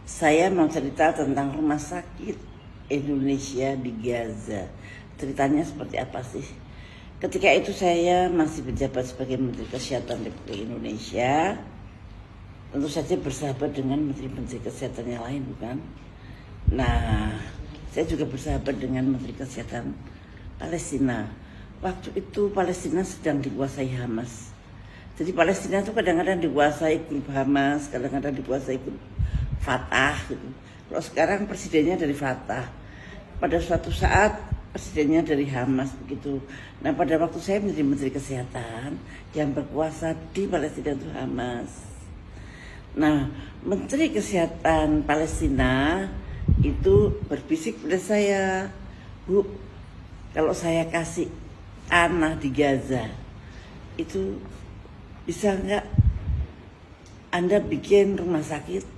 Saya mau cerita tentang rumah sakit Indonesia di Gaza. Ceritanya seperti apa sih? Ketika itu saya masih menjabat sebagai Menteri Kesehatan Republik Indonesia. Tentu saja bersahabat dengan Menteri-Menteri Kesehatan yang lain, bukan? Nah, saya juga bersahabat dengan Menteri Kesehatan Palestina. Waktu itu Palestina sedang dikuasai Hamas. Jadi Palestina itu kadang-kadang dikuasai grup Hamas, kadang-kadang dikuasai grup Fatah gitu. Kalau sekarang presidennya dari Fatah, pada suatu saat presidennya dari Hamas begitu. Nah, pada waktu saya menjadi Menteri Kesehatan, yang berkuasa di Palestina itu Hamas. Nah, Menteri Kesehatan Palestina itu berbisik pada saya, Bu, kalau saya kasih tanah di Gaza, itu bisa nggak Anda bikin rumah sakit?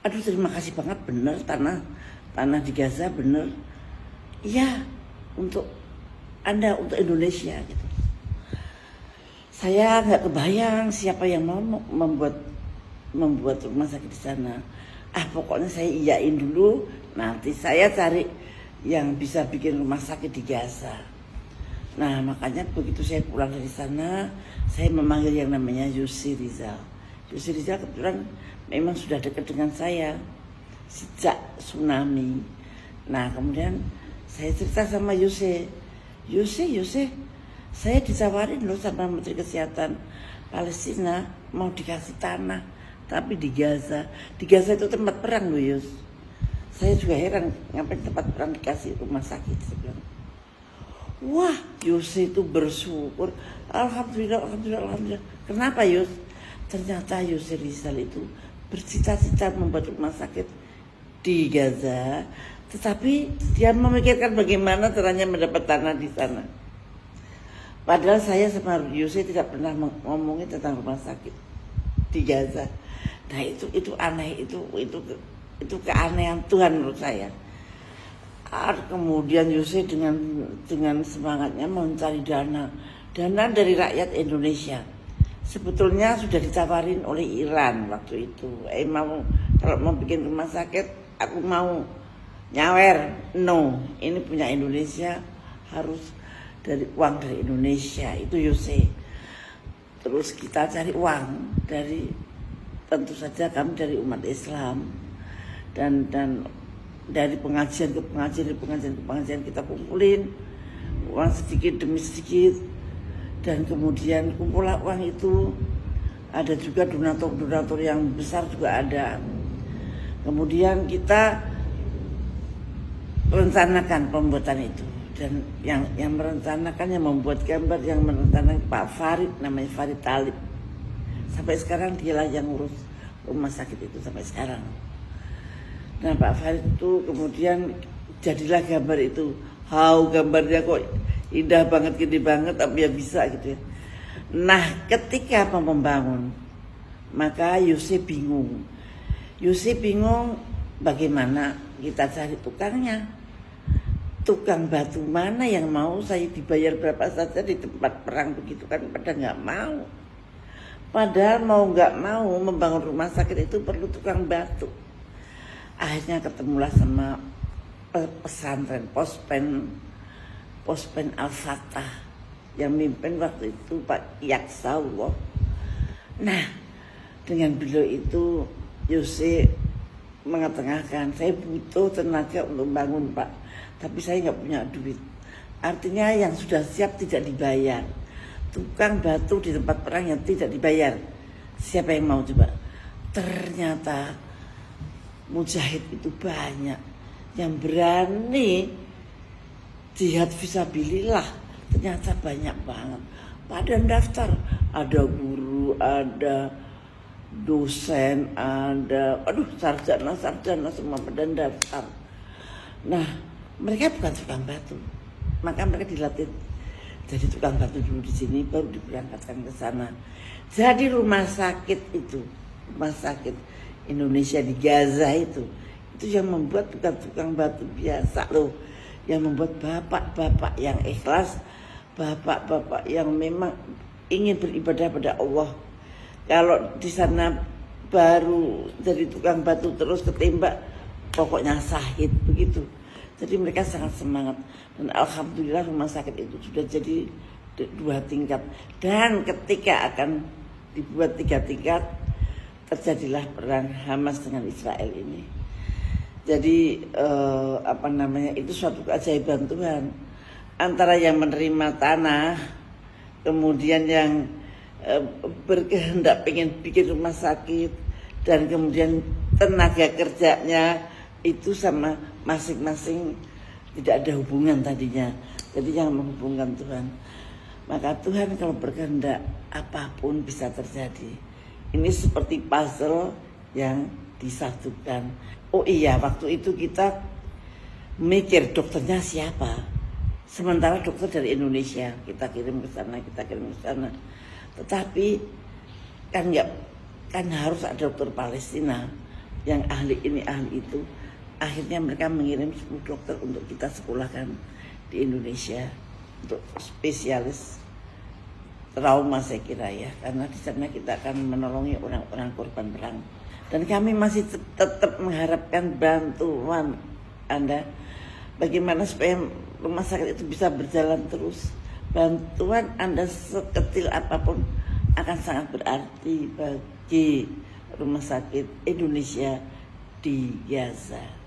Aduh, terima kasih banget, bener tanah di Gaza, bener. Iya, untuk Anda, untuk Indonesia gitu. Saya nggak kebayang siapa yang mau membuat rumah sakit di sana. Pokoknya saya iyain dulu, nanti saya cari yang bisa bikin rumah sakit di Gaza. Nah, makanya begitu saya pulang dari sana, saya memanggil yang namanya Yusri Rizal. Yusri Rizal kebetulan memang sudah dekat dengan saya sejak tsunami. Nah, kemudian saya cerita sama Yusri, saya ditawarin loh sama Menteri Kesehatan Palestina mau dikasih tanah, tapi di Gaza. Di Gaza itu tempat perang loh, Yus. Saya juga heran, ngapain tempat perang dikasih rumah sakit, saya bilang. Wah, Yus itu bersyukur. Alhamdulillah. Kenapa, Yus? Ternyata Yus Rizal itu bercita-cita membuat rumah sakit di Gaza, tetapi dia memikirkan bagaimana caranya mendapat tanah di sana. Padahal saya sama Yus tidak pernah ngomongin tentang rumah sakit di Gaza. Nah, itu aneh, itu keanehan Tuhan menurut saya. Kemudian Yusuf dengan semangatnya mencari dana dari rakyat Indonesia. Sebetulnya sudah ditawarin oleh Iran waktu itu. Kalau mau bikin rumah sakit, aku mau nyawer. No, ini punya Indonesia, harus dari uang dari Indonesia. Itu Yusuf. Terus kita cari uang tentu saja kami dari umat Islam dan dari pengajian ke pengajian kita kumpulin uang sedikit demi sedikit, dan kemudian kumpullah uang itu. Ada juga donatur yang besar juga ada. Kemudian kita rencanakan pembuatan itu, dan yang merencanakan, yang membuat gambar, yang merencanakan Pak Farid, namanya Farid Talib. Sampai sekarang dialah yang ngurus rumah sakit itu sampai sekarang. Nah, Pak Farid itu kemudian jadilah gambar itu. Gambarnya kok indah banget, gede banget, tapi ya bisa gitu ya. Nah, ketika membangun, maka Yusuf bingung bagaimana kita cari tukangnya. Tukang batu mana yang mau saya dibayar berapa saja di tempat perang begitu kan, pada nggak mau. Padahal mau nggak mau membangun rumah sakit itu perlu tukang batu. Akhirnya ketemulah sama pesantren Pospen Al-Fatah yang mimpin waktu itu Pak Yaksaullah. Nah, dengan beliau itu Yusuf mengetengahkan, saya butuh tenaga untuk bangun, Pak, tapi saya nggak punya duit. Artinya yang sudah siap tidak dibayar. Tukang batu di tempat perang yang tidak dibayar, siapa yang mau coba? Ternyata mujahid itu banyak yang berani jihad fisabilillah, ternyata banyak banget. Pada daftar, ada guru, ada dosen, ada sarjana semua pada daftar. Nah, mereka bukan tukang batu, maka mereka dilatih jadi tukang batu dulu di sini, baru diberangkatkan ke sana. Jadi rumah sakit Indonesia di Gaza itu yang membuat bukan tukang batu biasa loh, yang membuat bapak-bapak yang ikhlas, bapak-bapak yang memang ingin beribadah pada Allah. Kalau di sana baru jadi tukang batu terus ketembak, pokoknya sahid begitu. Jadi mereka sangat semangat, dan alhamdulillah rumah sakit itu sudah jadi 2 tingkat, dan ketika akan dibuat 3 tingkat terjadilah perang Hamas dengan Israel ini. Jadi itu suatu keajaiban Tuhan, antara yang menerima tanah, kemudian yang berkehendak pengen bikin rumah sakit, dan kemudian tenaga kerjanya itu sama masing-masing tidak ada hubungan tadinya. Jadi yang menghubungkan Tuhan. Maka Tuhan kalau berkehendak apapun bisa terjadi. Ini seperti puzzle yang disatukan. Oh iya, waktu itu kita mikir dokternya siapa. Sementara dokter dari Indonesia kita kirim ke sana, Tetapi kan harus ada dokter Palestina yang ahli ini ahli itu. Akhirnya mereka mengirim 10 dokter untuk kita sekolahkan di Indonesia untuk spesialis trauma, saya kira ya, karena di sana kita akan menolongi orang-orang korban perang. Dan kami masih tetap mengharapkan bantuan Anda, bagaimana supaya rumah sakit itu bisa berjalan terus. Bantuan Anda sekecil apapun akan sangat berarti bagi rumah sakit Indonesia di Gaza.